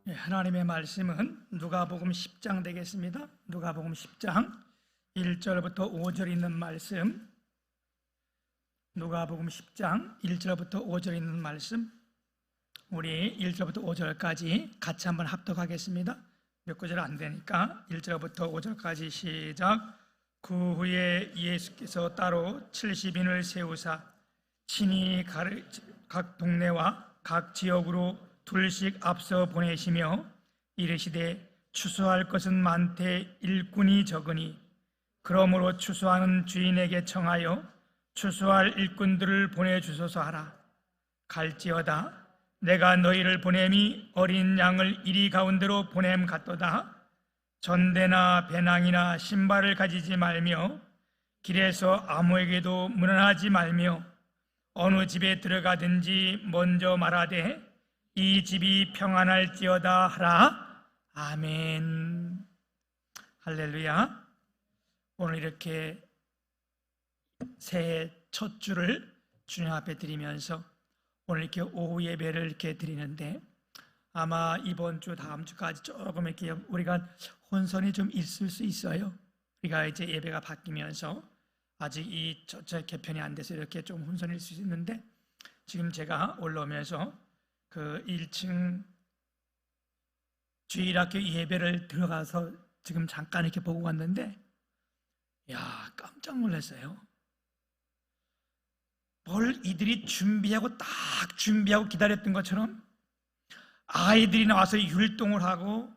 하나님의 말씀은 누가복음 10장 되겠습니다. 누가복음 10장 1절부터 5절 있는 말씀, 누가복음 10장 1절부터 5절 있는 말씀, 우리 1절부터 5절까지 같이 한번 합독하겠습니다. 몇 구절 안 되니까 1절부터 5절까지 시작. 그 후에 예수께서 따로 70인을 세우사 친히 각 동네와 각 지역으로 둘씩 앞서 보내시며 이르시되 추수할 것은 많되 일꾼이 적으니 그러므로 추수하는 주인에게 청하여 추수할 일꾼들을 보내주소서 하라. 갈지어다 내가 너희를 보냄이 어린 양을 이리 가운데로 보냄 같도다. 전대나 배낭이나 신발을 가지지 말며 길에서 아무에게도 문안하지 말며 어느 집에 들어가든지 먼저 말하되 이 집이 평안할지어다 하라. 아멘. 할렐루야. 오늘 이렇게 새해 첫 주를 주님 앞에 드리면서 오늘 이렇게 오후 예배를 이렇게 드리는데 아마 이번 주 다음 주까지 조금 이렇게 우리가 혼선이 좀 있을 수 있어요. 우리가 이제 예배가 바뀌면서 아직 이 개편이 안 돼서 이렇게 좀 혼선일 수 있는데 지금 제가 올라오면서 그 1층 주일학교 예배를 들어가서 지금 잠깐 이렇게 보고 왔는데 야, 깜짝 놀랐어요. 뭘 이들이 준비하고 딱 준비하고 기다렸던 것처럼 아이들이 나와서 율동을 하고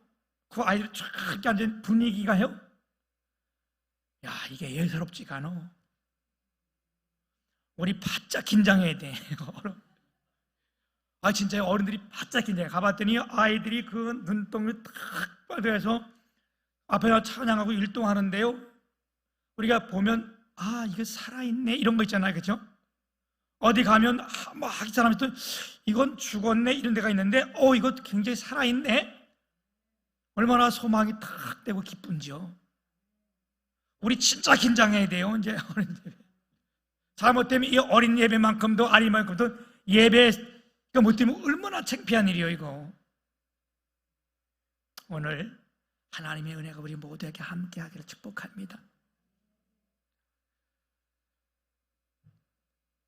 그 아이들 쫙 앉은 분위기가요. 야, 이게 예사롭지가 않아. 우리 바짝 긴장해야 돼. 진짜 어른들이 바짝 긴장해. 가봤더니 아이들이 그 눈동을 탁 빠져서 앞에 나 찬양하고 율동하는데요. 우리가 보면 이거 살아있네 이런 거 있잖아요, 그렇죠? 어디 가면 막 사람이 또 이건 죽었네 이런 데가 있는데 이거 굉장히 살아있네. 얼마나 소망이 탁 되고 기쁜지요. 우리 진짜 긴장해야 돼요. 이제 어린 예배 잘못되면 이 어린 예배만큼도 아니만큼도 예배 못되면 얼마나 창피한 일이에요 이거. 오늘 하나님의 은혜가 우리 모두에게 함께하기를 축복합니다.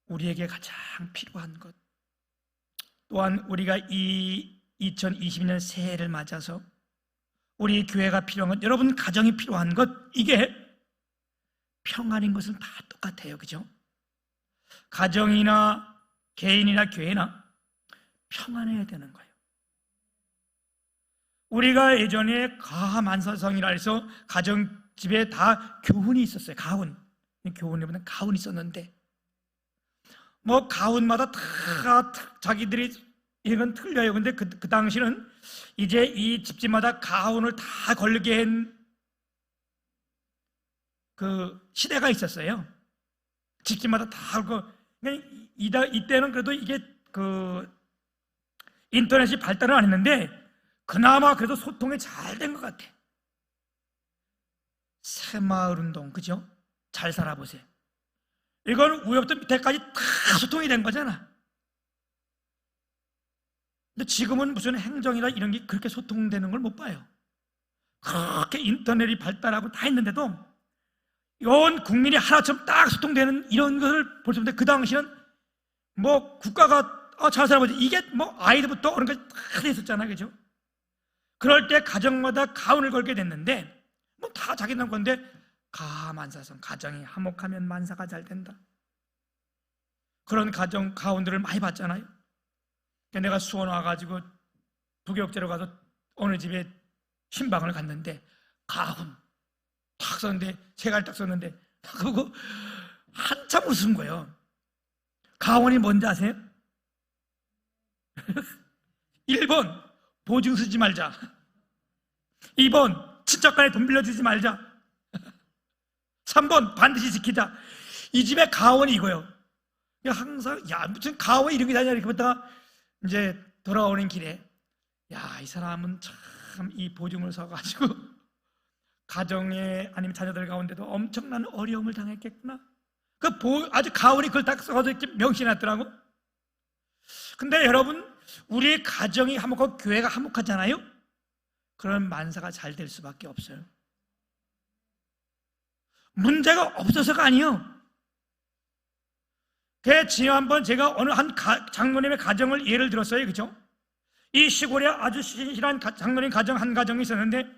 우리에게 가장 필요한 것, 또한 우리가 이 2022년 새해를 맞아서 우리 교회가 필요한 것, 여러분 가정이 필요한 것, 이게 평안인 것은 다 똑같아요, 그죠? 가정이나 개인이나 교회나 평안해야 되는 거예요. 우리가 예전에 가만사성이라 해서 가정집에 다 교훈이 있었어요. 교훈이보다는 가훈이 있었는데 뭐 가훈마다 다 자기들이 이건 틀려요. 근데 그 당시는 이제 이 집집마다 가훈을 다 걸게 한 그 시대가 있었어요. 집집마다 다 걸고. 이때는 그래도 이게 인터넷이 발달은 안 했는데 그나마 그래도 소통이 잘 된 것 같아. 새마을운동, 그죠? 잘 살아보세요. 이건 위에부터 밑에까지 다 소통이 된 거잖아. 근데 지금은 무슨 행정이나 이런 게 그렇게 소통되는 걸 못 봐요. 그렇게 인터넷이 발달하고 다 했는데도 온 국민이 하나처럼 딱 소통되는 이런 것을 볼 수 있는데 그 당시는 뭐 국가가 잘 살아보지 이게 뭐 아이들부터 어른까지 다 돼 있었잖아요, 그죠? 그럴 때 가정마다 가훈을 걸게 됐는데 뭐 다 자기는 건데 가만사성, 가정이 화목하면 만사가 잘 된다. 그런 가정 가훈들을 많이 봤잖아요. 내가 수원 와가지고 부교육제로 가서 어느 집에 신방을 갔는데 가훈 딱 썼는데 세갈 딱 썼는데 그거 한참 웃은 거예요. 가훈이 뭔지 아세요? 1번 보증 쓰지 말자. 2번 친척간에 돈 빌려주지 말자. 3번 반드시 지키자. 이 집의 가원이 이거예요. 항상 무슨 가원이 이런 게 다냐 이렇게 보다가 이제 돌아오는 길에 이 사람은 참 이 보증을 서가지고 가정에 아니면 자녀들 가운데도 엄청난 어려움을 당했겠구나. 아주 가원이 그걸 딱 써가지고 이렇게 명시해놨더라고. 근데 여러분 우리 가정이 화목하고 교회가 화목하잖아요. 그런 만사가 잘 될 수밖에 없어요. 문제가 없어서가 아니요. 지난번 제가 어느 한 장로님의 가정을 예를 들었어요. 그죠? 이 시골에 아주 신실한 장로님 가정 한 가정이 있었는데,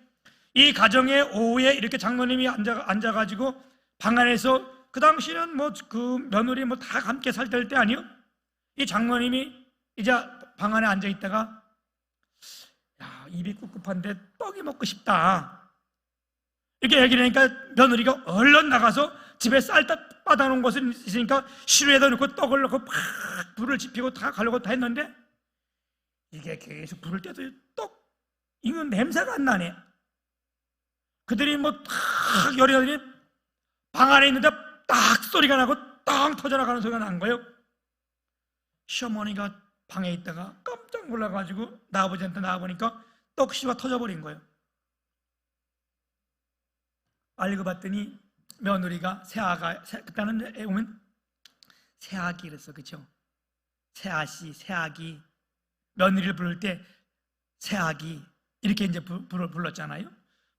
이 가정에 오후에 이렇게 장로님이 앉아가지고 방 안에서, 그 당시는 뭐 그 며느리 뭐 다 함께 살 때 아니요? 이 장로님이 이제 방 안에 앉아 있다가, 야, 입이 꿉꿉한데 떡이 먹고 싶다, 이렇게 얘기를 하니까 며느리가 얼른 나가서 집에 쌀 빠다놓은 것이 있으니까 시루에다 넣고 떡을 넣고 팍 불을 지피고 다 가려고 다 했는데, 이게 계속 불을 떼도 이건 냄새가 안 나네. 그들이 뭐 탁 열이 나더니 방 안에 있는데 딱 소리가 나고 땅 터져나가는 소리가 난 거예요. 시어머니가 방에 있다가 깜짝 놀라가지고 아버지한테 나와보니까 떡시가 터져버린 거예요. 알고 봤더니 며느리가 그때는 애 오면 새아기 그랬어, 그죠? 새아씨, 새아기. 며느리를 부를 때 새아기 이렇게 이제 불렀잖아요.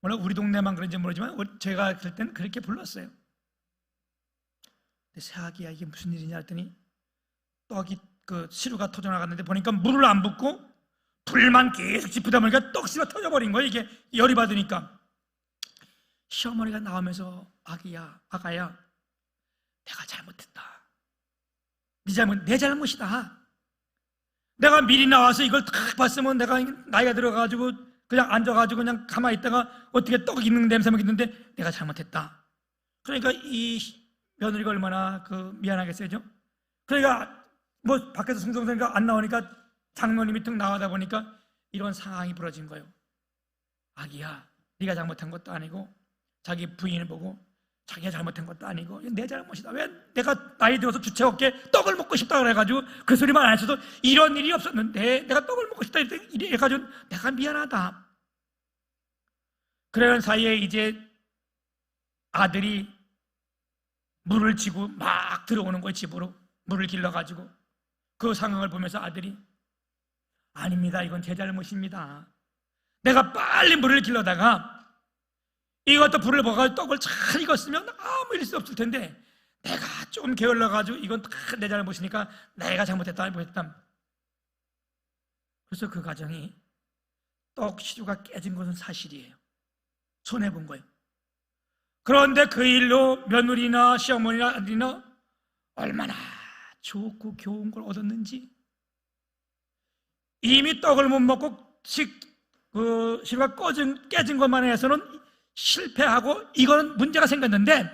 물론 우리 동네만 그런지 모르지만 제가 그럴 때는 그렇게 불렀어요. 근데 새아기야, 이게 무슨 일이냐 했더니 떡이 그 시루가 터져나갔는데 보니까 물을 안 붓고 불만 계속 지푸다 보니까 떡시가 터져버린 거예요. 이게 열이 받으니까. 시어머니가 나오면서 아가야, 내가 잘못했다. 내 잘못이다. 내가 미리 나와서 이걸 딱 봤으면 내가 나이가 들어가지고 그냥 앉아가지고 그냥 가만히 있다가 어떻게 떡 익는 냄새 맡겠는데 내가 잘못했다. 그러니까 이 며느리가 얼마나 미안하겠어요. 그러니까 뭐 밖에서 숭숭숭이가 안 나오니까 장로님이 툭 나가다 보니까 이런 상황이 벌어진 거예요. 아기야, 네가 잘못한 것도 아니고 자기 부인을 보고 자기가 잘못한 것도 아니고 내 잘못이다. 왜 내가 나이 들어서 주체 없게 떡을 먹고 싶다 그래가지고 그 소리만 안 했어도 이런 일이 없었는데 내가 떡을 먹고 싶다 이래가지고 내가 미안하다. 그러는 사이에 이제 아들이 물을 지고 막 들어오는 거예요. 집으로 물을 길러가지고. 그 상황을 보면서 아들이 아닙니다, 이건 제 잘못입니다. 내가 빨리 물을 길러다가 이것도 불을 먹어가지고 떡을 잘 익었으면 아무 일 없을 텐데 내가 좀 게을러가지고 이건 다 내 잘못이니까 내가 잘못했다. 그래서 그 가정이 떡 시루가 깨진 것은 사실이에요. 손해본 거예요. 그런데 그 일로 며느리나 시어머니나 아들이나 얼마나 좋고 좋은 걸 얻었는지. 이미 떡을 못 먹고 시루가 깨진 것만 해서는 실패하고 이거는 문제가 생겼는데,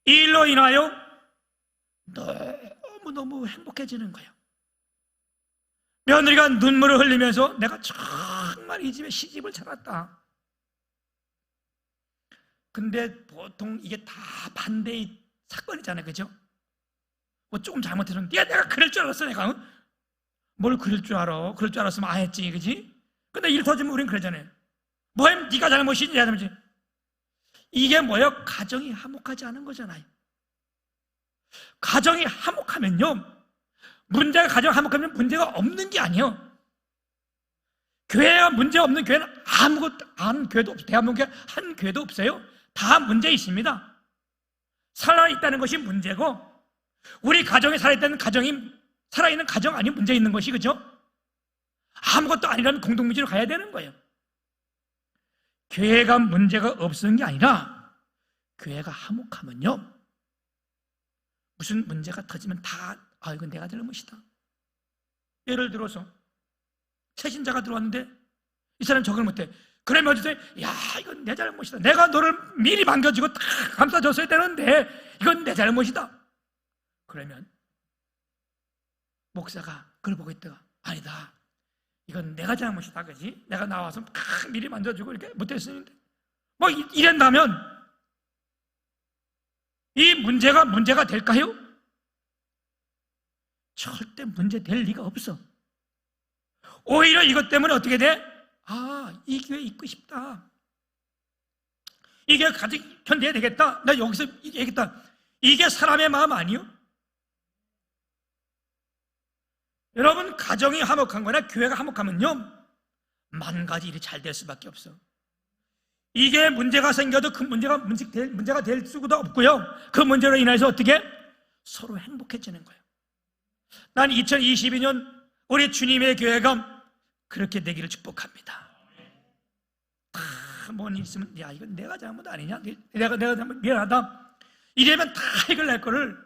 이 일로 인하여 너무너무 행복해지는 거예요. 며느리가 눈물을 흘리면서 내가 정말 이 집에 시집을 찾았다. 근데 보통 이게 다 반대의 사건이잖아요, 그죠? 뭐 조금 잘못했는데 내가 그럴 줄 알았어. 내가 뭘 그럴 줄 알아? 그럴 줄 알았으면 안 했지, 그지? 근데 일 터지면 우린 그러잖아요. 뭐야, 네가 잘못이지, 내가 잘못이지. 이게 뭐예요? 가정이 화목하지 않은 거잖아요. 가정이 화목하면요, 가정 화목하면 문제가 없는 게 아니에요. 교회가 문제 없는 교회는 한 교회도 없어요. 대한민국에 한 교회도 없어요. 다 문제 있습니다. 살아있다는 것이 문제고, 우리 가정이 살아있다는 가정이 살아있는 가정 아니 문제 있는 것이, 그죠? 아무것도 아니라는 공동묘지로 가야 되는 거예요. 교회가 문제가 없는 게 아니라 교회가 화목하면요, 무슨 문제가 터지면 다 이건 내가 잘못이다. 예를 들어서 새신자가 들어왔는데 이 사람이 적응을 못해. 그러면 어쨌든 이건 내 잘못이다. 내가 너를 미리 반겨주고 다 감싸줬어야 되는데 이건 내 잘못이다. 그러면 목사가 그걸 보고 있다가 아니다, 이건 내가 잘못이다, 그지? 내가 나와서 미리 만져주고 이렇게 못했었는데 뭐 이런다면 이 문제가 될까요? 절대 문제 될 리가 없어. 오히려 이것 때문에 어떻게 돼? 이 교회 있고 싶다. 이 교회 같이 견뎌야 되겠다. 나 여기서 얘기했다. 이게 사람의 마음 아니요? 여러분, 가정이 화목한 거나 교회가 화목하면요, 만 가지 일이 잘 될 수밖에 없어. 이게 문제가 생겨도 그 문제가 될 수도 없고요. 그 문제로 인해서 어떻게? 서로 행복해지는 거예요. 난 2022년 우리 주님의 교회가 그렇게 되기를 축복합니다. 뭔 일 있으면, 야, 이건 내가 잘못 아니냐? 내가 잘못, 미안하다. 이러면 다 해결할 거를,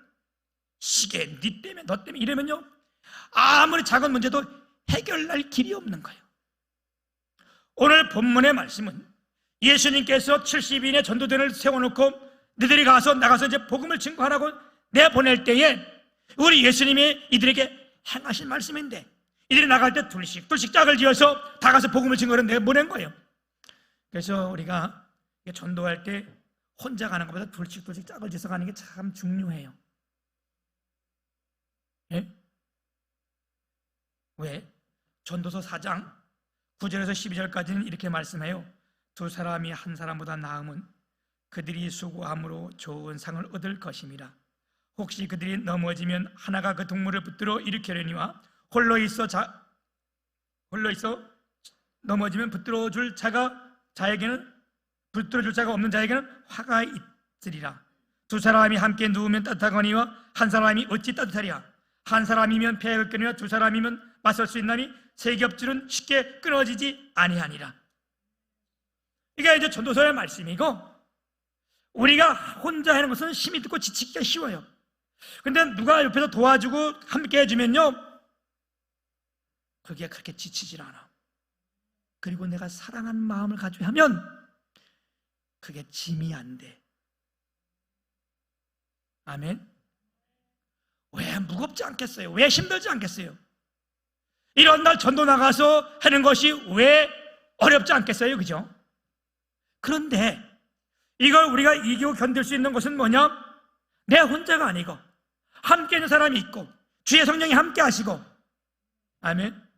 시계, 니 때문에, 너 때문에 이러면요, 아무리 작은 문제도 해결할 길이 없는 거예요. 오늘 본문의 말씀은 예수님께서 70인의 전도대를 세워놓고 너희들이 나가서 이제 복음을 증거하라고 내보낼 때에 우리 예수님이 이들에게 행하신 말씀인데, 이들이 나갈 때 둘씩 짝을 지어서 다 가서 복음을 증거하러 내보낸 거예요. 그래서 우리가 전도할 때 혼자 가는 것보다 둘씩 짝을 지어서 가는 게 참 중요해요. 예? 왜? 전도서 4장 9절에서 12절까지는 이렇게 말씀해요. 두 사람이 한 사람보다 나음은 그들이 수고함으로 좋은 상을 얻을 것임이라. 혹시 그들이 넘어지면 하나가 그 동물을 붙들어 일으키려니와 홀로 있어 넘어지면 붙들어 줄 자가 없는 자에게는 화가 있으리라. 두 사람이 함께 누우면 따뜻하거니와 한 사람이 어찌 따뜻하리야. 한 사람이면 배가 끓거니와 두 사람이면 맞설 수 있나니 세 겹줄은 쉽게 끊어지지 아니하니라. 이게 이제 전도서의 말씀이고, 우리가 혼자 하는 것은 힘이 들고 지치기가 쉬워요. 근데 누가 옆에서 도와주고 함께 해주면요, 그게 그렇게 지치질 않아. 그리고 내가 사랑하는 마음을 가지고 하면 그게 짐이 안 돼. 아멘. 왜 무겁지 않겠어요? 왜 힘들지 않겠어요? 이런 날 전도 나가서 하는 것이 왜 어렵지 않겠어요? 그죠? 그런데 이걸 우리가 이기고 견딜 수 있는 것은 뭐냐? 내 혼자가 아니고 함께 있는 사람이 있고 주의 성령이 함께 하시고, 아멘.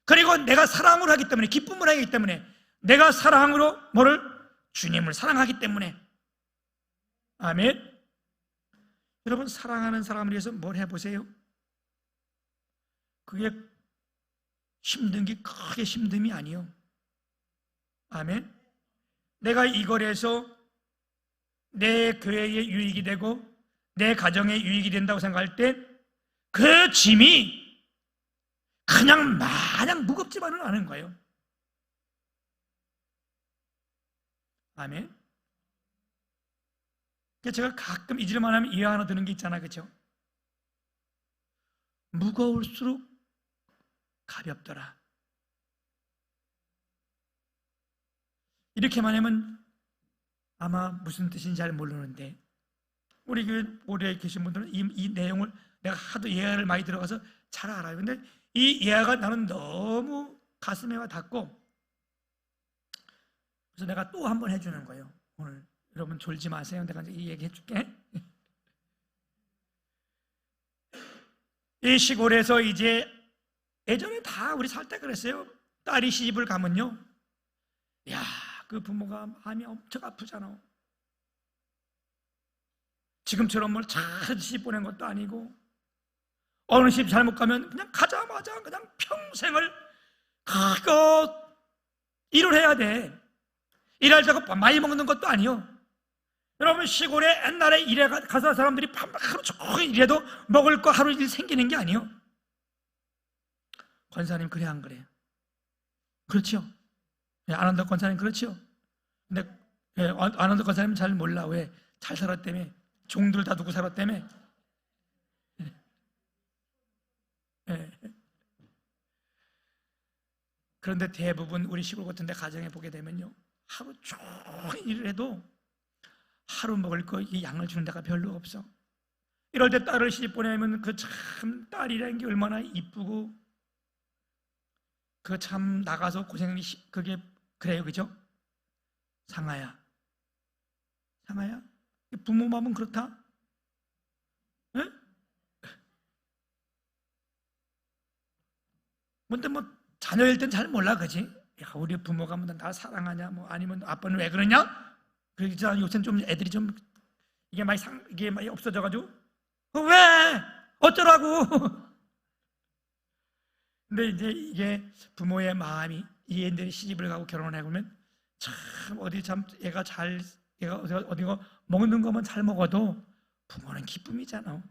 그리고 내가 사랑으로 하기 때문에, 기쁨을 하기 때문에, 내가 사랑으로 뭐를? 주님을 사랑하기 때문에, 아멘. 여러분, 사랑하는 사람을 위해서 뭘 해보세요. 그게 힘든 게 크게 힘듦이 아니요. 아멘. 내가 이걸 해서 내 교회에 유익이 되고 내 가정에 유익이 된다고 생각할 때 그 짐이 그냥 마냥 무겁지만은 않은 거예요. 아멘. 제가 가끔 잊을만 하면 이해 하나 드는 게 있잖아, 그렇죠? 무거울수록 가볍더라. 이렇게만 하면 아마 무슨 뜻인지 잘 모르는데, 우리 그 오래 계신 분들은 이 내용을 내가 하도 예화를 많이 들어가서 잘 알아요. 근데 이 예화가 나는 너무 가슴에 와 닿고, 그래서 내가 또 한 번 해주는 거예요. 오늘 여러분 졸지 마세요. 내가 이제 이 얘기 해줄게. 이 시골에서 이제 예전에 다 우리 살 때 그랬어요. 딸이 시집을 가면요, 야, 그 부모가 마음이 엄청 아프잖아. 지금처럼 뭘 잘 시집 보낸 것도 아니고, 어느 집 잘못 가면 그냥 가자마자 그냥 평생을 그거 일을 해야 돼. 일하자고 많이 먹는 것도 아니요. 여러분, 시골에 옛날에 일해 가서 사람들이 하루 종일 일해도 먹을 거 하루 일 생기는 게 아니요. 권사님 그래 안 그래요? 그렇죠? 안한덕 권사님 그렇죠? 근데 안한덕 권사님 잘 몰라. 왜? 잘 살았다며. 종들 다 두고 살았다며. 그런데 대부분 우리 시골 같은 데 가정에 보게 되면요, 하루 종일 일을 해도 하루 먹을 거 이 양을 주는 데가 별로 없어. 이럴 때 딸을 시집 보내면 그 참 딸이라는 게 얼마나 이쁘고, 그 참 나가서 고생이 그게 그래요, 그죠? 상아야, 부모 마음은 그렇다. 에? 근데 뭐 자녀일 땐 잘 몰라, 그지? 야, 우리 부모가 뭐 다 사랑하냐, 뭐 아니면 아빠는 왜 그러냐? 그러니까 요새는 좀 애들이 좀 이게 많이 없어져가지고 왜? 어쩌라고? 근데 이제 이게 부모의 마음이 이 애들이 시집을 가고 결혼을 해보면 참 어디 참 얘가 어디가 먹는 것만 잘 먹어도 부모는 기쁨이잖아.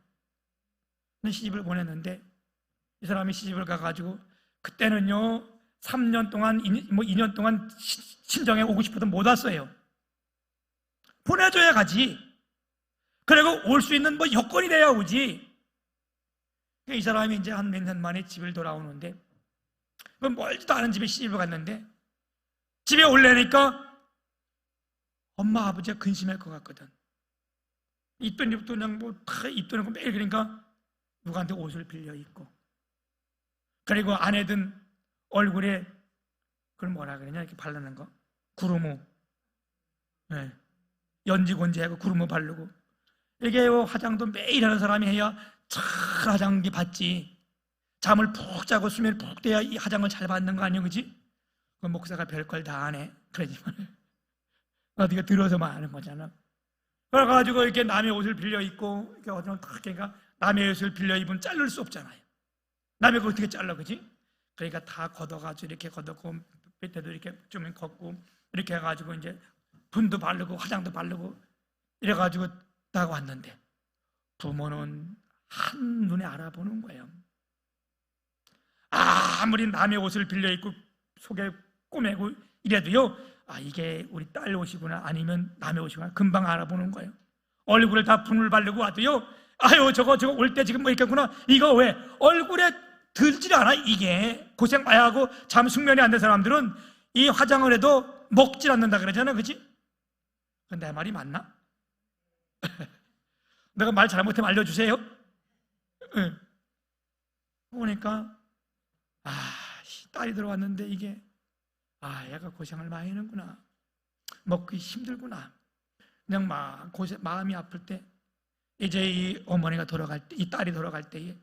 근데 시집을 보냈는데 이 사람이 시집을 가가지고 그때는요 3년 동안 2년 동안 친정에 오고 싶어도 못 왔어요. 보내줘야 가지. 그리고 올 수 있는 뭐 여건이 돼야 오지. 이 사람이 이제 한 몇 년 만에 집을 돌아오는데 멀지도 않은 집에 시집을 갔는데 집에 올래니까 엄마 아버지가 근심할 것 같거든. 입던 입도 그냥 다 입던 입고 매일 그러니까 누구한테 옷을 빌려 입고 그리고 아내든 얼굴에 그걸 뭐라 그러냐 이렇게 바르는 거 구루무 네. 연지곤지하고 구루무 바르고 이게 화장도 매일 하는 사람이 해야 잘 화장기 받지. 잠을 푹 자고 수면을 푹 돼야 이 화장을 잘 받는 거 아니야, 그지? 그 목사가 별걸 다 안 해. 그러지만 어디가 들어서만 하는 거잖아. 그래가지고 이렇게 남의 옷을 빌려 입고 이렇게 어디는 탁 그러니까 남의 옷을 빌려 입으면 자를 수 없잖아요. 남의 거 어떻게 잘라, 그지? 그러니까 다 걷어가지고 이렇게 걷었고 밑에도 이렇게 좀 걷고 이렇게 해가지고 이제 분도 바르고 화장도 바르고 이래가지고 딱 왔는데 부모는 한눈에 알아보는 거예요. 아무리 남의 옷을 빌려 입고 속에 꼬매고 이래도요 이게 우리 딸 옷이구나 아니면 남의 옷이구나 금방 알아보는 거예요. 얼굴에 다 분을 바르고 와도요 아유 저거 올 때 지금 뭐 이렇겠구나. 이거 왜 얼굴에 들질 않아. 이게 고생 많이 하고 잠 숙면이 안 된 사람들은 이 화장을 해도 먹질 않는다 그러잖아, 그치? 근데 내 말이 맞나? 내가 말 잘못하면 알려주세요. 응. 보니까 딸이 들어왔는데 이게 얘가 고생을 많이 하는구나. 먹기 힘들구나. 그냥 막 마음이 아플 때 이제 이 어머니가 돌아갈 때, 이 딸이 돌아갈 때에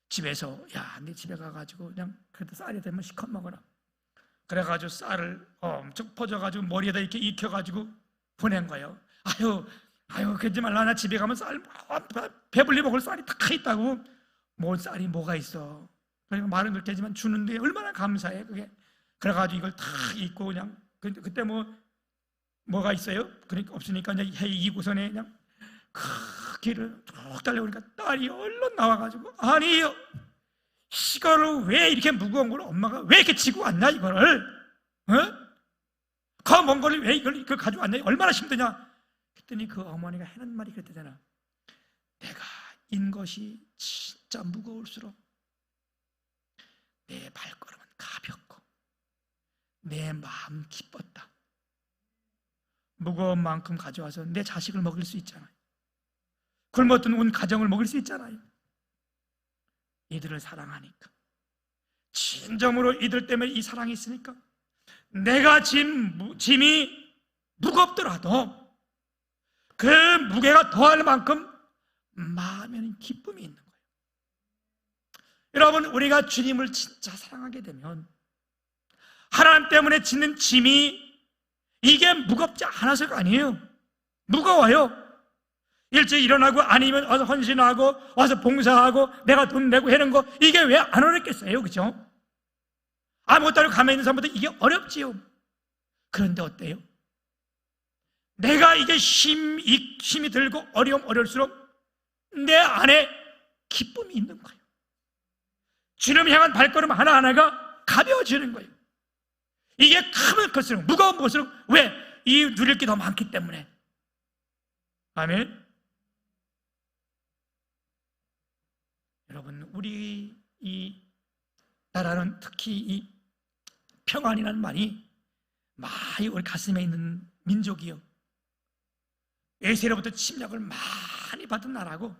집에서 네 집에 가가지고 그냥 그래도 쌀이 되면 시컷 먹어라. 그래가지고 쌀을 엄청 퍼져가지고 머리에다 이렇게 익혀가지고 보낸 거예요. 그러지 말라. 나 집에 가면 쌀 배불리 먹을 쌀이 다 있다고. 뭐 쌀이 뭐가 있어. 그러니까 말은 그렇게 하지만 주는데 얼마나 감사해 그게. 그래가지고 이걸 다 입고 그냥 그때 뭐가 있어요? 그러니까 없으니까 그냥 해이 구선에 그냥 길을 쭉 달려오니까 딸이 얼른 나와가지고 아니요 이거를 왜 이렇게 무거운 걸 엄마가 왜 이렇게 지고 왔냐 이거를 그 먼 거를 왜 이걸 가지고 왔냐 얼마나 힘드냐. 그랬더니 그 어머니가 하는 말이 그랬대잖아. 내가 인 것이 진짜 무거울수록 내 발걸음은 가볍고 내 마음 기뻤다. 무거운 만큼 가져와서 내 자식을 먹일 수 있잖아요. 굶었던 온 가정을 먹일 수 있잖아요. 이들을 사랑하니까 진정으로 이들 때문에 이 사랑이 있으니까 내가 짐이 무겁더라도 그 무게가 더할 만큼 마음에는 기쁨이 있는 거예요. 여러분 우리가 주님을 진짜 사랑하게 되면 하나님 때문에 짓는 짐이 이게 무겁지 않아서가 아니에요. 무거워요. 일찍 일어나고 아니면 와서 헌신하고 와서 봉사하고 내가 돈 내고 하는 거 이게 왜 안 어렵겠어요, 그죠? 아무것도 아니고 가만히 있는 사람보다 이게 어렵지요. 그런데 어때요? 내가 이게 힘이 들고 어려울수록 내 안에 기쁨이 있는 거예요. 주님 향한 발걸음 하나하나가 가벼워지는 거예요. 이게 크면 클수록 무거운 것을록 왜? 이 누릴 게 더 많기 때문에. 아멘. 여러분 우리 이 나라는 특히 이 평안이라는 말이 많이 우리 가슴에 있는 민족이요. 외세로부터 침략을 많이 받은 나라고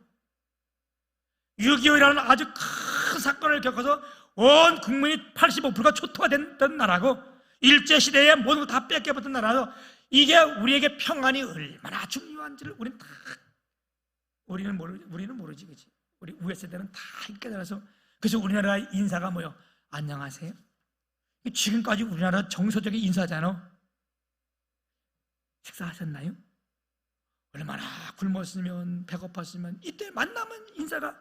6.25라는 아주 큰 사건을 겪어서 온 국민이 85%가 초토화됐던 나라고 일제시대에 모든 거 다 뺏겨버렸던 나라로 이게 우리에게 평안이 얼마나 중요한지를 우리는 모르지 그치? 우리 위에 세대는 다 깨달아서 그래서 우리나라 인사가 뭐요? 안녕하세요. 지금까지 우리나라 정서적인 인사잖아. 식사하셨나요? 얼마나 굶었으면 배고팠으면 이때 만나면 인사가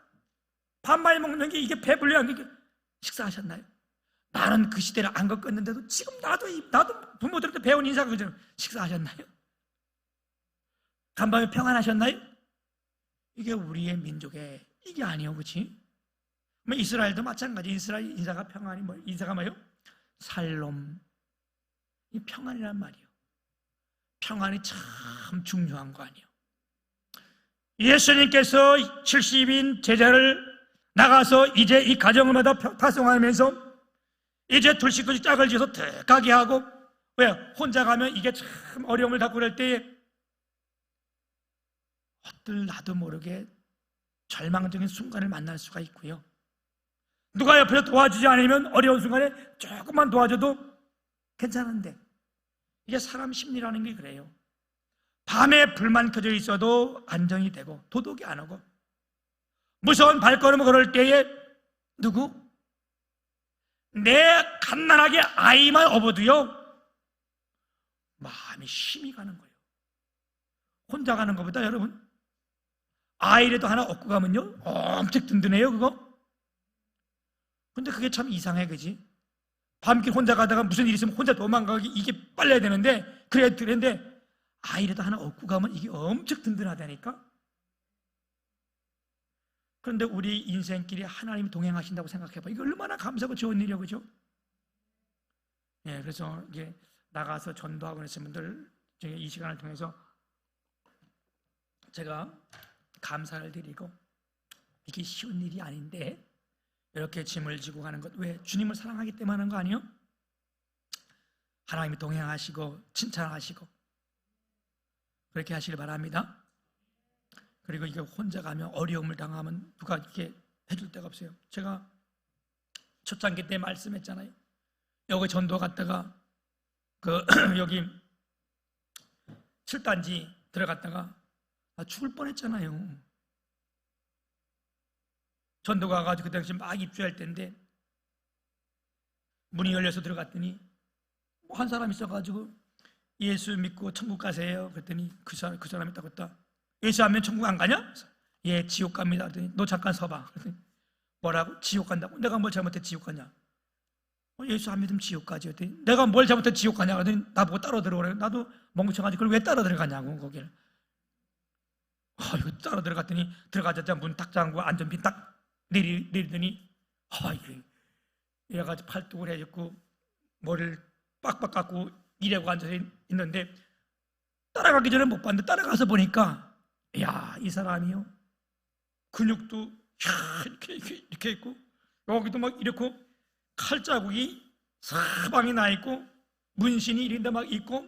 밥 많이 먹는 게 이게 배불리 안 게 식사하셨나요? 나는 그 시대를 안 겪었는데도 지금 나도 부모들한테 배운 인사가 그죠? 식사하셨나요? 간밤에 평안하셨나요? 이게 우리의 민족의 이게 아니요, 그렇지? 이스라엘도 마찬가지. 이스라엘 인사가 평안이 인사가 뭐예요? 살롬. 이 평안이란 말이에요. 평안이 참 중요한 거 아니에요. 예수님께서 70인 제자를 나가서 이제 이 가정마다 파송하면서 이제 둘 식구씩 짝을 지어서 득하게 하고, 왜? 혼자 가면 이게 참 어려움을 갖고 그럴 때에 어떨 나도 모르게 절망적인 순간을 만날 수가 있고요. 누가 옆에서 도와주지 않으면 어려운 순간에 조금만 도와줘도 괜찮은데, 이게 사람 심리라는 게 그래요. 밤에 불만 켜져 있어도 안정이 되고 도둑이 안 오고, 무서운 발걸음을 걸을 때에 누구? 내 갓난하게 아이만 업어도요 마음이 힘이 가는 거예요. 혼자 가는 것보다 여러분 아이라도 하나 업고 가면요 엄청 든든해요 그거. 근데 그게 참 이상해, 그지? 밤길 혼자 가다가 무슨 일 있으면 혼자 도망가기 이게 빨라야 되는데, 그런데 아이라도 하나 업고 가면 이게 엄청 든든하다니까. 그런데 우리 인생길에 하나님이 동행하신다고 생각해봐. 이거 얼마나 감사하고 좋은 일이야, 그죠? 예, 그래서 이게 나가서 전도하고 계신 분들 이 시간을 통해서 제가 감사를 드리고, 이게 쉬운 일이 아닌데 이렇게 짐을 지고 가는 것, 왜? 주님을 사랑하기 때문에 하는 거 아니에요? 하나님이 동행하시고 칭찬하시고 그렇게 하시길 바랍니다. 그리고 이게 혼자 가면 어려움을 당하면 누가 이렇게 해줄 데가 없어요. 제가 첫 장기 때 말씀했잖아요. 여기 전도 갔다가 여기 7단지 들어갔다가 죽을 뻔했잖아요. 전도 가가지고 그 당시 막 입주할 때인데 문이 열려서 들어갔더니 한 사람 있어가지고 예수 믿고 천국 가세요. 그랬더니 그 사람이 딱 왔다. 예수 안 믿으면 천국 안 가냐? 예, 지옥 갑니다. 그랬더니 너 잠깐 서봐. 그랬더니 뭐라고? 지옥 간다고? 내가 뭘 잘못해 지옥 가냐? 예수 안 믿으면 지옥 가지. 그랬더니 내가 뭘 잘못해 지옥 가냐? 그랬더니 나보고 따라 들어오래. 나도 멍청하지. 그걸 왜 따라 들어가냐고 거기를. 이거 따라 들어갔더니 들어가자마자 문 딱 잠그고 안전핀 딱 내리더니 이래가지고 팔뚝을 해줬고 머리를 빡빡 깎고 이래고 앉아서 있는데, 따라가기 전에 못 봤는데 따라가서 보니까 이 사람이요 근육도 이렇게 있고 여기도 막 이렇게 칼자국이 사방에 나 있고 문신이 이런데 막 있고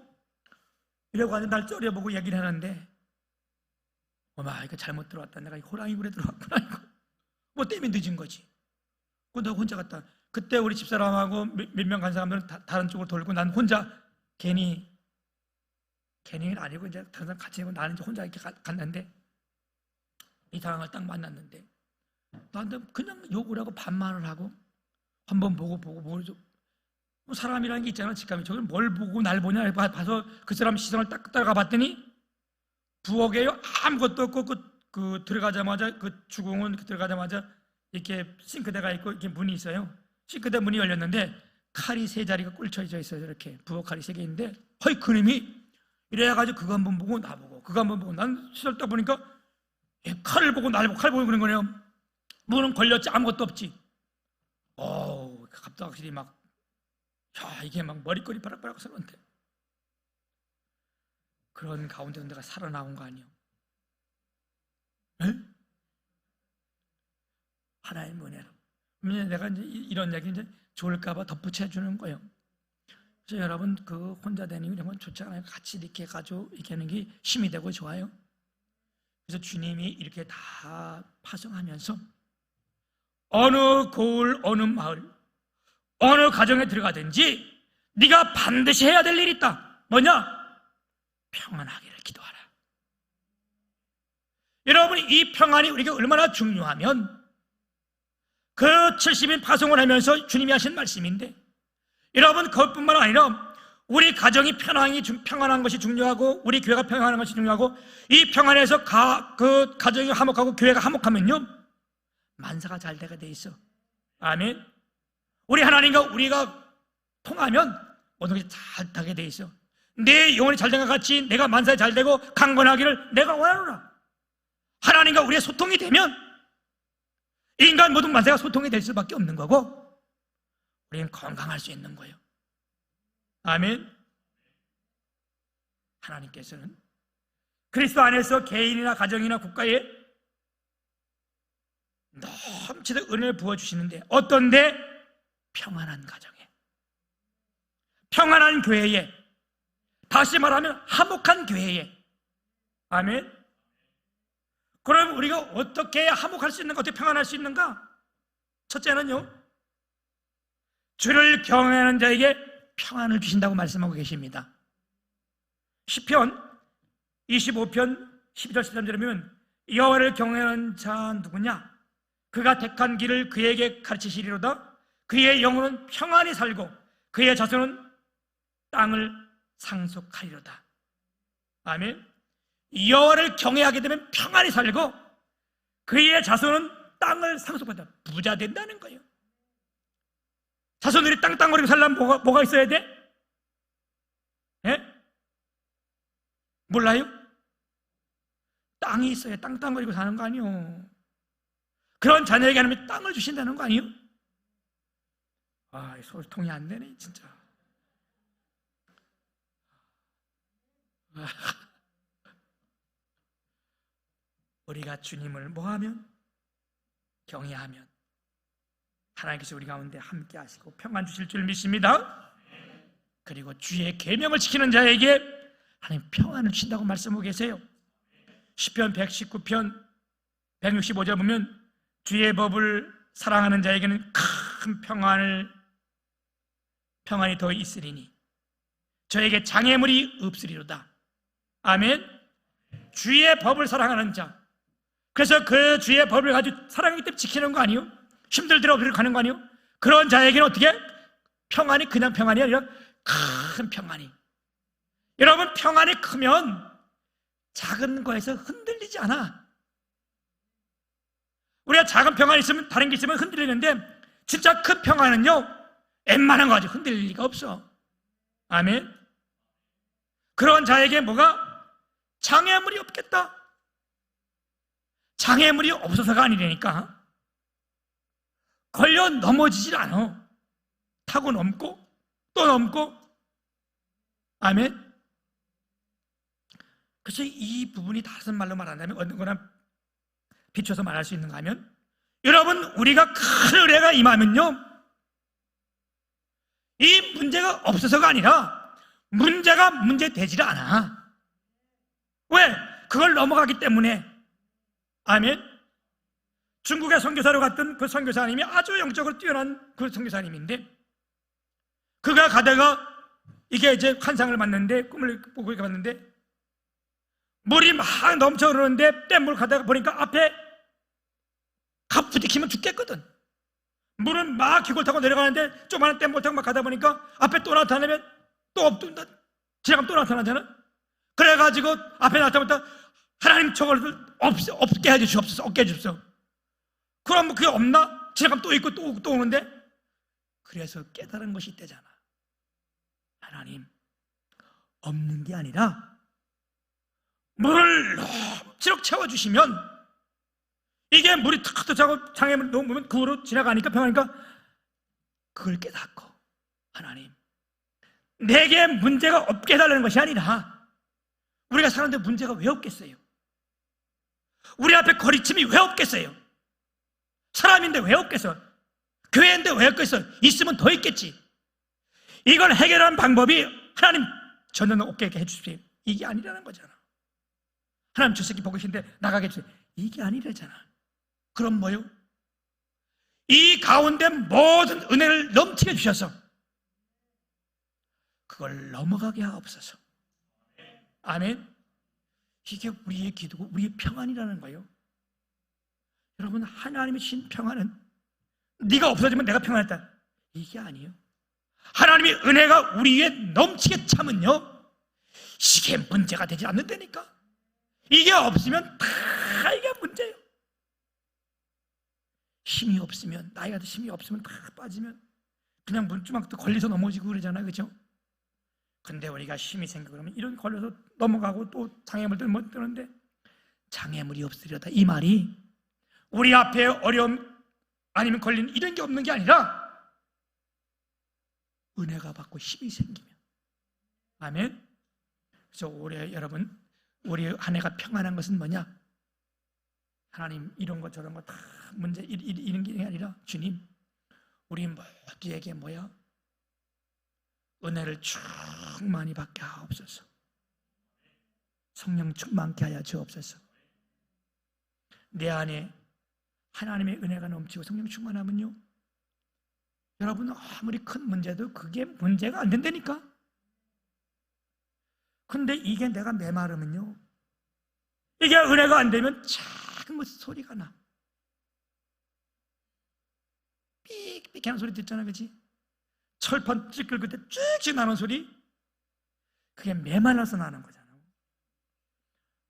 이래고 앉아 날 째려보고 얘기를 하는데, 이거 잘못 들어왔다. 내가 호랑이 굴에 들어왔구나. 이거 뭐 때문에 늦은 거지. 내가 혼자 갔다. 그때 우리 집사람하고 몇 명 간 사람들은 다른 쪽으로 돌고 난 혼자 괜히는 아니고 이제 다른 사람 같이 하고 나는 이제 혼자 이렇게 갔는데, 이 상황을 딱 만났는데 나한테 그냥 욕을 하고 반말을 하고 한번 보고 사람이라는 게 있잖아. 직감이. 저걸 뭘 보고 날 보냐 봐서 그 사람 시선을 딱 따라가 봤더니 부엌에요 아무것도 없고 그 들어가자마자 그 주공은 들어가자마자 이렇게 싱크대가 있고 이렇게 문이 있어요. 싱크대 문이 열렸는데 칼이 3자리가 꿀쳐져 있어요. 이렇게 부엌 칼이 3개 있는데 그놈이 이래가지고 그거 한번 보고 나보고 그거 한번 보고, 난 시설 딱 보니까 칼을 보고 날 보고 칼 보고 그런 거네요. 문은 걸렸지 아무것도 없지. 갑자기 확실히 이게 막 머리꼬리 바락바락 서는데, 그런 가운데서 내가 살아나온 거 아니에요? 에? 하나님의 은혜로. 내가 이제 이런 얘기 이제 좋을까봐 덧붙여 주는 거예요. 그래서 여러분 혼자 다니고 이런 건 좋지 않아요. 같이 이렇게 가지고 이렇게 하는 게 힘이 되고 좋아요. 그래서 주님이 이렇게 다 파송하면서 어느 고을, 어느 마을, 어느 가정에 들어가든지 네가 반드시 해야 될 일이 있다. 뭐냐? 평안하기를 기도하라. 여러분, 이 평안이 우리가 얼마나 중요하면 그 70인 파송을 하면서 주님이 하신 말씀인데, 여러분 그것뿐만 아니라 우리 가정이 평안한 것이 중요하고 우리 교회가 평안한 것이 중요하고, 이 평안에서 그 가정이 화목하고 교회가 화목하면요 만사가 잘 되게 돼 있어. 아멘. 우리 하나님과 우리가 통하면 모든 것이 잘 되게 돼 있어. 내 영혼이 잘된 것 같이 내가 만사에 잘 되고 강건하기를 내가 원하노라. 하나님과 우리의 소통이 되면 인간 모든 만사가 소통이 될 수밖에 없는 거고 우리는 건강할 수 있는 거예요. 아멘. 하나님께서는 그리스도 안에서 개인이나 가정이나 국가에 넘치는 은혜를 부어주시는데 어떤데? 평안한 가정에, 평안한 교회에, 다시 말하면 화목한 교회에. 아멘. 그럼 우리가 어떻게 해야 화목할 수 있는가, 어떻게 평안할 수 있는가? 첫째는요, 주를 경외하는 자에게 평안을 주신다고 말씀하고 계십니다. 시편 25편 12절 13절에 보면 여호와를 경외하는 자 누구냐? 그가 택한 길을 그에게 가르치시리로다. 그의 영혼은 평안히 살고 그의 자손은 땅을 상속하리로다. 아멘. 여호와를 경외하게 되면 평안히 살고 그의 자손은 땅을 상속한다. 부자 된다는 거예요. 자손들이 땅땅거리고 살려면 뭐가 있어야 돼? 예? 몰라요? 땅이 있어야 땅땅거리고 사는 거 아니요. 그런 자녀에게 하나님이 땅을 주신다는 거 아니요? 아, 소통이 안 되네 진짜. 우리가 주님을 뭐하면? 경외하면 하나님께서 우리 가운데 함께 하시고 평안 주실 줄 믿습니다. 그리고 주의 계명을 지키는 자에게 하나님 평안을 주신다고 말씀하고 계세요. 시편 119편 165절 보면 주의 법을 사랑하는 자에게는 큰 평안이 더 있으리니 저에게 장애물이 없으리로다. 아멘. 주의 법을 사랑하는 자, 그래서 그 주의 법을 가지고 사랑하기 때문에 지키는 거 아니요? 힘들더라도 그렇게 가는 거 아니요? 그런 자에게는 어떻게? 평안이 그냥 평안이 아니라 큰 평안이. 여러분, 평안이 크면 작은 거에서 흔들리지 않아. 우리가 작은 평안이 있으면 다른 게 있으면 흔들리는데 진짜 큰 평안은요 웬만한 거 가지고 흔들릴 리가 없어. 아멘. 그런 자에게 뭐가? 장애물이 없겠다. 장애물이 없어서가 아니라니까. 걸려 넘어지질 않아. 타고 넘고 또 넘고. 아멘. 그래서 이 부분이 다른 말로 말한다면 어느 거나 비춰서 말할 수 있는가 하면, 여러분, 우리가 큰 은혜가 임하면요 이 문제가 없어서가 아니라 문제가 문제되질 않아. 왜? 그걸 넘어가기 때문에. 아멘. 중국에 선교사로 갔던 그 선교사님이 아주 영적으로 뛰어난 그 선교사님인데, 그가 가다가 이게 이제 환상을 봤는데, 꿈을 보고 봤는데 물이 막 넘쳐 흐르는데 뗏물 가다가 보니까 앞에 갑 부딪히면 죽겠거든. 물은 막 기골 타고 내려가는데 조그마한 뗏물 타고 막 가다 보니까 앞에 또 나타나면 또 없던다. 지나가면 또 나타나잖아. 그래가지고 앞에 나타나면 하나님 저걸 없게 해주시옵소서. 없게 해주십시오. 그럼 그게 없나? 지나가면 또 있고 또 오는데. 그래서 깨달은 것이 있대잖아. 하나님, 없는 게 아니라 물을 넘치록 채워주시면 이게 물이 탁탁 차고 장애물 넘으면 그거로 지나가니까 평하니까 그걸 깨닫고, 하나님, 내게 문제가 없게 해달라는 것이 아니라, 우리가 사는데 문제가 왜 없겠어요? 우리 앞에 거리침이 왜 없겠어요? 사람인데 왜 없겠어? 교회인데 왜 없겠어? 있으면 더 있겠지. 이걸 해결하는 방법이 하나님 저는 없게 해주십시오. 이게 아니라는 거잖아. 하나님 저 새끼 보고 계신데 나가게 해주세요. 이게 아니라잖아. 그럼 뭐요? 이 가운데 모든 은혜를 넘치게 주셔서 그걸 넘어가게 하옵소서. 아멘. 이게 우리의 기도고 우리의 평안이라는 거예요. 여러분, 하나님이 주신 평안은 네가 없어지면 내가 평안했다, 이게 아니에요. 하나님의 은혜가 우리 위에 넘치게 참은요 이게 문제가 되지 않는다니까. 이게 없으면 다 이게 문제예요. 힘이 없으면, 나이가 더 힘이 없으면 다 빠지면 그냥 문주막 걸려서 넘어지고 그러잖아요, 그렇죠? 근데 우리가 힘이 생기고 그러면 이런 걸려서 넘어가고 또 장애물들 못 뜨는데 장애물이 없으려다 이 말이 우리 앞에 어려움 아니면 걸린 이런 게 없는 게 아니라 은혜가 받고 힘이 생기면. 아멘. 그래서 올해 여러분 우리 한 해가 평안한 것은 뭐냐? 하나님 이런 거 저런 거 다 문제 이런 게 아니라 주님 우리 모두에게 뭐야? 은혜를 충만히 받게 하옵소서. 성령 충만케 하여 주옵소서. 내 안에 하나님의 은혜가 넘치고 성령 충만하면요, 여러분 아무리 큰 문제도 그게 문제가 안 된다니까. 근데 이게 내가 메마르면요, 이게 은혜가 안 되면 작은 것 소리가 나. 삑삑 하는 소리 듣잖아, 그치? 철판 찌끌 그때 쭉쭉 나는 소리, 그게 메말라서 나는 거잖아.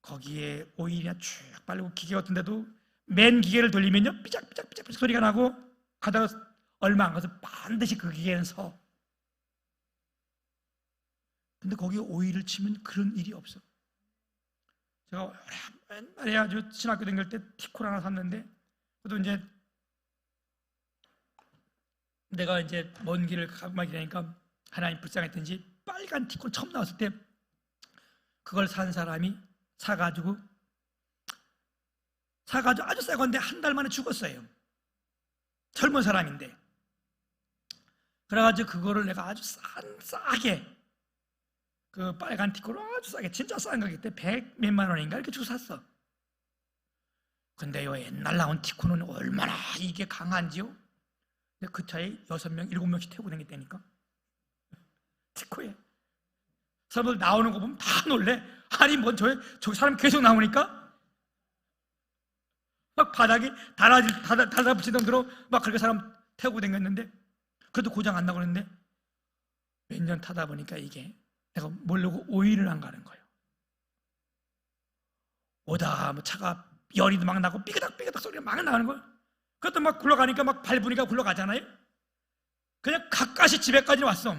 거기에 오일이나 쭉 바르고 기계 같은 데도 맨 기계를 돌리면요 삐작삐작삐작 소리가 나고, 가다가 얼마 안 가서 반드시 그 기계는 서. 근데 거기에 오일을 치면 그런 일이 없어. 제가 옛날에 아주 신학교 다닐 때 티콜 하나 샀는데, 그것도 이제 내가 이제 먼 길을 가고 막 이러니까 하나님 불쌍했던지 빨간 티콜 처음 나왔을 때 그걸 산 사람이 사가지고 아주 새 건데 한 달 만에 죽었어요. 젊은 사람인데. 그래가지고 그거를 내가 아주 싸게, 그 빨간 티콜을 아주 싸게, 진짜 싼 거기 때문에 100 몇만 원인가 이렇게 주고 샀어. 근데요, 옛날 나온 티콜은 얼마나 이게 강한지요? 근데 그 차에 6명, 7명씩 태우고 다녔다니까. 티코에. 사람들 나오는 거 보면 다 놀래. 아니, 뭐, 저 사람 계속 나오니까 막 바닥에 달라붙일 정도로 막 그렇게 사람 태우고 다녔는데, 그래도 고장 안 나고 그랬는데, 몇 년 타다 보니까 이게 내가 모르고 오일을 안 가는 거예요. 오다 뭐 차가 열이 막 나고 삐그덕삐그덕 소리가 막 나는 거예요. 그것도 막 굴러가니까 막 밟으니까 굴러가잖아요. 그냥 가까이 집에까지 왔어.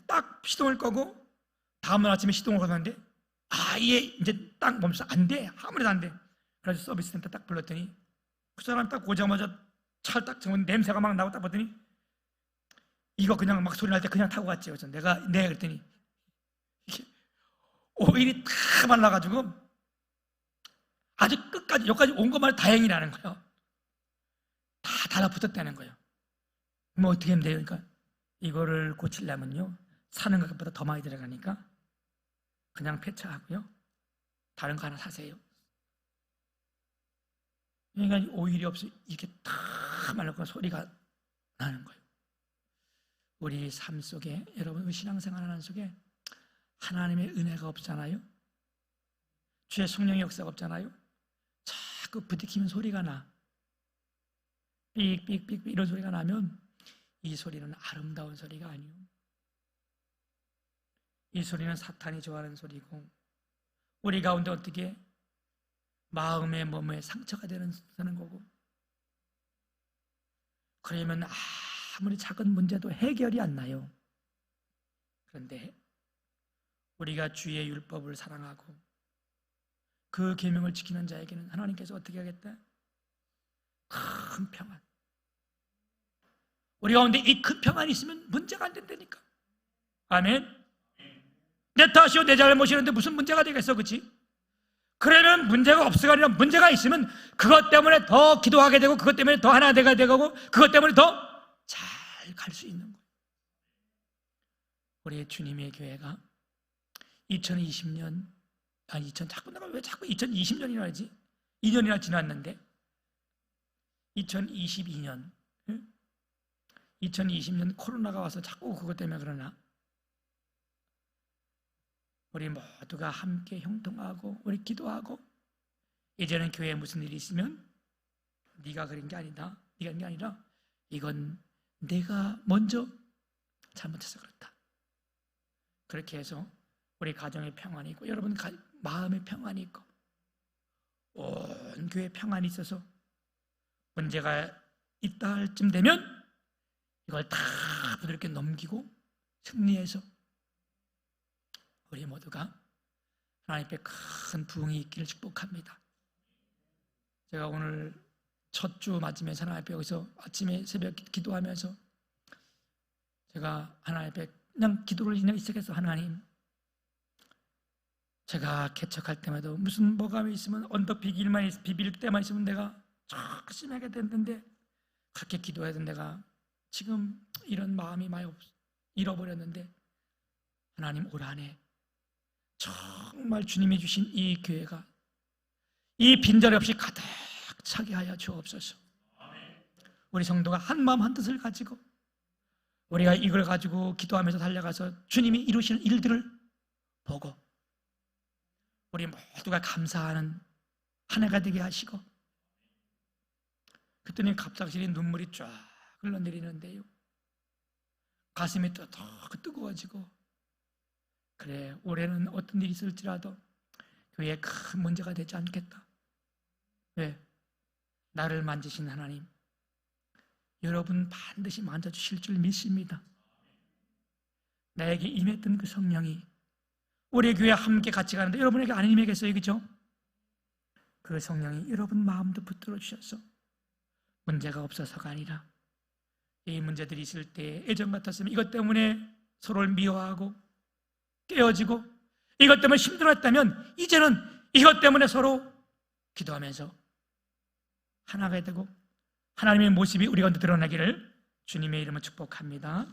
딱 시동을 끄고 다음날 아침에 시동을 걸었는데 아예 이제 딱 멈춰. 안 돼. 아무래도 안 돼. 그래서 서비스 센터 딱 불렀더니 그 사람 딱 오자마자 차를 딱 정원 냄새가 막 나고 딱 봤더니 이거 그냥 막 소리 날 때 그냥 타고 갔지. 그래서 내가 그랬더니 이게 오일이 다 말라가지고 아주 끝까지 여기까지 온 것만 다행이라는 거예요. 다 달라붙었다는 거예요. 뭐 어떻게 하면 돼요? 그러니까 이거를 고치려면요, 사는 것보다 더 많이 들어가니까 그냥 폐차하고요, 다른 거 하나 사세요. 그러니까 오일이 없어 이렇게 다 말라고 소리가 나는 거예요. 우리 삶 속에, 여러분 신앙생활하는 속에 하나님의 은혜가 없잖아요. 주의 성령의 역사가 없잖아요. 자꾸 부딪히는 소리가 나. 삑삑삑 이런 소리가 나면 이 소리는 아름다운 소리가 아니에요. 이 소리는 사탄이 좋아하는 소리고, 우리 가운데 어떻게 마음에 몸에 상처가 되는 거고, 그러면 아무리 작은 문제도 해결이 안 나요. 그런데 우리가 주의 율법을 사랑하고 그 계명을 지키는 자에게는 하나님께서 어떻게 하겠다? 큰 평안. 우리 가운데 이 큰 평안이 있으면 문제가 안 된다니까. 아멘. 내 탓이요 내 잘못이는데 무슨 문제가 되겠어, 그렇지? 그러면 문제가 없어가 아니라 문제가 있으면 그것 때문에 더 기도하게 되고, 그것 때문에 더 하나 되게 되고, 그것 때문에 더 잘 갈 수 있는 거예요. 우리 주님의 교회가 2020년, 자꾸 내가 왜 자꾸 2020년이라 하지? 2년이나 지났는데 2022년 코로나가 와서 자꾸 그것 때문에 그러나, 우리 모두가 함께 형통하고 우리 기도하고, 이제는 교회에 무슨 일이 있으면 네가 그린 게 아니다, 네가 그린 게 아니라 이건 내가 먼저 잘못해서 그렇다. 그렇게 해서 우리 가정의 평안이 있고, 여러분 마음의 평안이 있고, 온 교회에 평안이 있어서 문제가 있다 할 쯤 되면 이걸 다 부드럽게 넘기고 승리해서 우리 모두가 하나님 앞에 큰 부흥이 있기를 축복합니다. 제가 오늘 첫 주 맞으면서 하나님 앞에 여기서 아침에 새벽 기도하면서 제가 하나님 앞에 그냥 기도를 그냥 시작해서 하나님, 제가 개척할 때마다 무슨 뭐가 있으면 언덕 비빌 때만 있으면 내가 조심하게 됐는데 그렇게 기도하던 내가 지금 이런 마음이 많이 잃어버렸는데 하나님 올 한해 정말 주님이 주신 이 교회가 이 빈자리 없이 가득 차게 하여 주옵소서. 우리 성도가 한 마음 한 뜻을 가지고 우리가 이걸 가지고 기도하면서 달려가서 주님이 이루시는 일들을 보고 우리 모두가 감사하는 한 해가 되게 하시고, 그랬더니 갑작스레 눈물이 쫙 흘러내리는데요, 가슴이 더 뜨거워지고, 그래 올해는 어떤 일이 있을지라도 교회에 큰 문제가 되지 않겠다. 왜? 나를 만지신 하나님, 여러분 반드시 만져주실 줄 믿습니다. 나에게 임했던 그 성령이 우리 교회에 함께 같이 가는데 여러분에게 안 임하겠어요? 그죠? 그 성령이 여러분 마음도 붙들어 주셔서 문제가 없어서가 아니라 이 문제들이 있을 때 예전 같았으면 이것 때문에 서로를 미워하고 깨어지고 이것 때문에 힘들었다면 이제는 이것 때문에 서로 기도하면서 하나가 되고 하나님의 모습이 우리 가운데 드러나기를 주님의 이름으로 축복합니다.